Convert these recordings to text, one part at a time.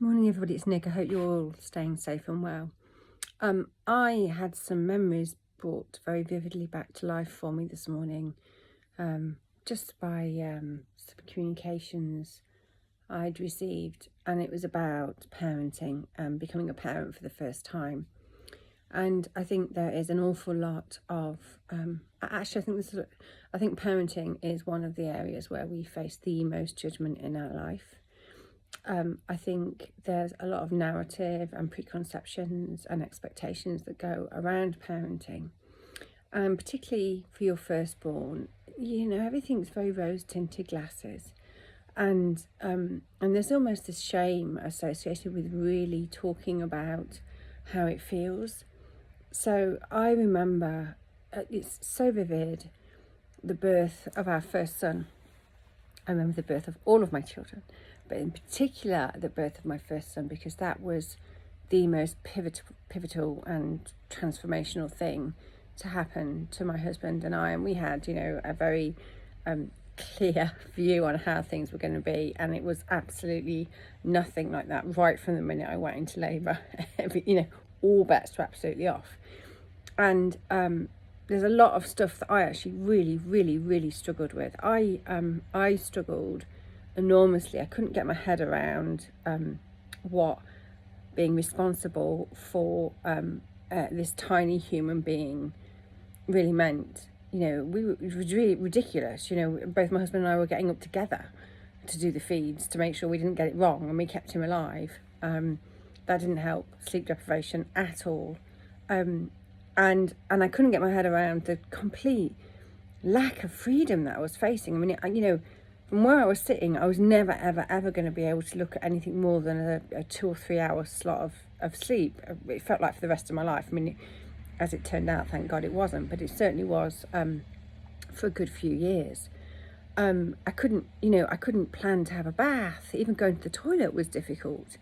Morning everybody, it's Nick. I hope you're all staying safe and well. I had some memories brought very vividly back to life for me this morning, just by some communications I'd received, and it was about parenting and becoming a parent for the first time. And I think there is an awful lot of I think parenting is one of the areas where we face the most judgment in our life. I think there's a lot of narrative and preconceptions and expectations that go around parenting, and particularly for your firstborn, everything's very rose-tinted glasses, and there's almost this shame associated with really talking about how it feels. So I remember, it's so vivid, the birth of our first son. I remember the birth of all of my children, but in particular the birth of my first son, because that was the most pivotal and transformational thing to happen to my husband and I. And we had, a very clear view on how things were going to be, and it was absolutely nothing like that right from the minute I went into labour. All bets were absolutely off. And there's a lot of stuff that I actually really struggled with. I struggled enormously. I couldn't get my head around what being responsible for this tiny human being really meant. It was really ridiculous. Both my husband and I were getting up together to do the feeds to make sure we didn't get it wrong and we kept him alive. That didn't help sleep deprivation at all. And I couldn't get my head around the complete lack of freedom that I was facing. I mean, from where I was sitting, I was never, ever going to be able to look at anything more than a 2 or 3 hour slot of sleep. It felt like for the rest of my life. I mean, as it turned out, thank God it wasn't, but it certainly was for a good few years. I couldn't plan to have a bath. Even going to the toilet was difficult.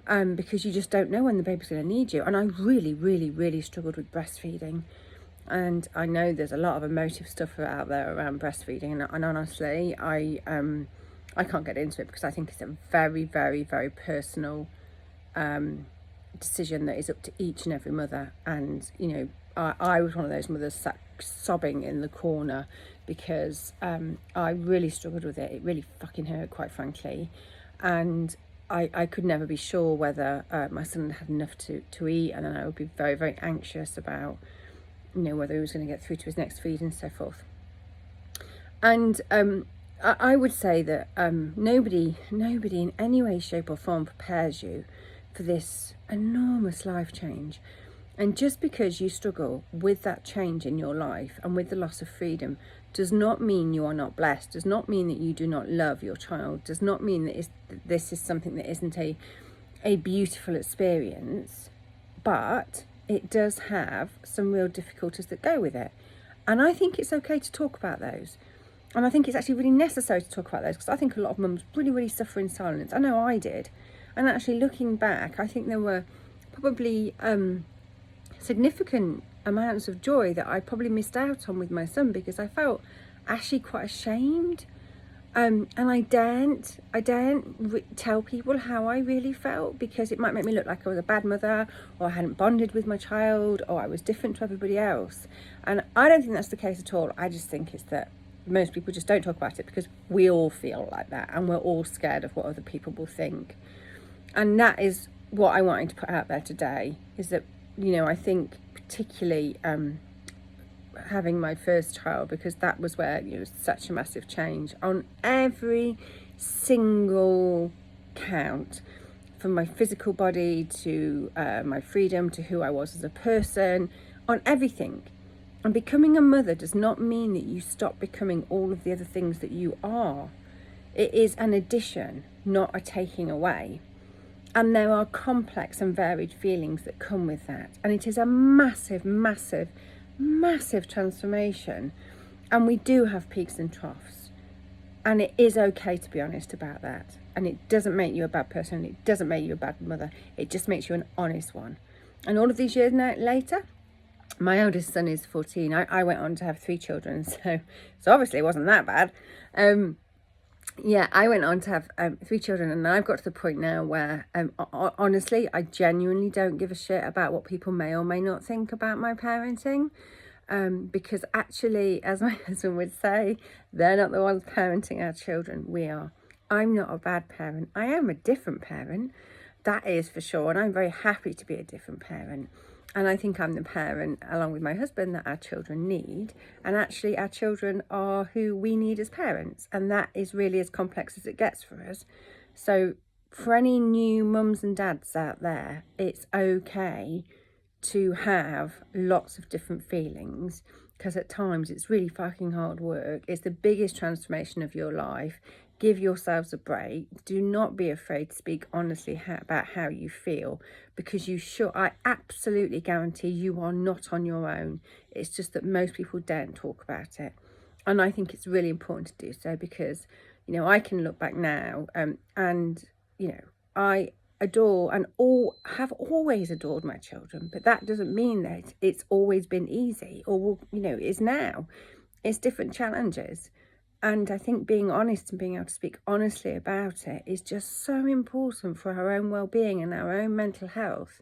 Because you just don't know when the baby's going to need you. And I really struggled with breastfeeding. And I know there's a lot of emotive stuff out there around breastfeeding. And honestly, I can't get into it because I think it's a very personal decision that is up to each and every mother. And, I was one of those mothers sat sobbing in the corner because I really struggled with it. It really fucking hurt, quite frankly. And I could never be sure whether my son had enough to eat, and then I would be very anxious about, whether he was going to get through to his next feed and so forth. And I would say that nobody in any way, shape or form prepares you for this enormous life change. And just because you struggle with that change in your life and with the loss of freedom does not mean you are not blessed, does not mean that you do not love your child, does not mean that this is something that isn't a beautiful experience, but it does have some real difficulties that go with it. And I think it's okay to talk about those. And I think it's actually really necessary to talk about those, because I think a lot of mums really suffer in silence. I know I did. And actually looking back, I think there were probably significant amounts of joy that I probably missed out on with my son, because I felt actually quite ashamed, and I daren't tell people how I really felt, because it might make me look like I was a bad mother, or I hadn't bonded with my child, or I was different to everybody else. And I don't think that's the case at all. I just think it's that most people just don't talk about it because we all feel like that, and we're all scared of what other people will think. And that is what I wanted to put out there today, is that I think particularly having my first child, because that was where such a massive change on every single count, from my physical body to my freedom to who I was as a person, on everything. And becoming a mother does not mean that you stop becoming all of the other things that you are. It is an addition, not a taking away. And there are complex and varied feelings that come with that. And it is a massive transformation. And we do have peaks and troughs. And it is okay to be honest about that. And it doesn't make you a bad person. It doesn't make you a bad mother. It just makes you an honest one. And all of these years later, my eldest son is 14. I went on to have 3 children. So obviously it wasn't that bad. Yeah, I went on to have 3 children, and I've got to the point now where honestly, I genuinely don't give a shit about what people may or may not think about my parenting. Because actually, as my husband would say, they're not the ones parenting our children, we are. I'm not a bad parent. I am a different parent, that is for sure, and I'm very happy to be a different parent. And I think I'm the parent, along with my husband, that our children need. And actually, our children are who we need as parents. And that is really as complex as it gets for us. So for any new mums and dads out there, it's okay to have lots of different feelings, because at times it's really fucking hard work. It's the biggest transformation of your life. Give yourselves a break. Do not be afraid to speak honestly about how you feel, because you should. I absolutely guarantee you are not on your own. It's just that most people don't talk about it. And I think it's really important to do so, because, I can look back now and, I adore and have always adored my children, but that doesn't mean that it's always been easy or is now. It's different challenges, and I think being honest and being able to speak honestly about it is just so important for our own well-being and our own mental health,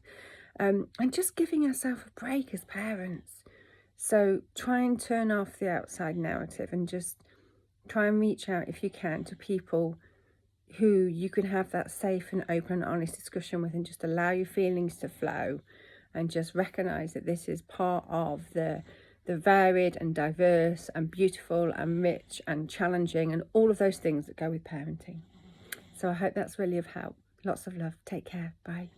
and just giving ourselves a break as parents. So try and turn off the outside narrative and just try and reach out, if you can, to people who you can have that safe and open and honest discussion with, and just allow your feelings to flow, and just recognize that this is part of the varied and diverse and beautiful and rich and challenging and all of those things that go with parenting. So I hope that's really of help. Lots of love. Take care. Bye.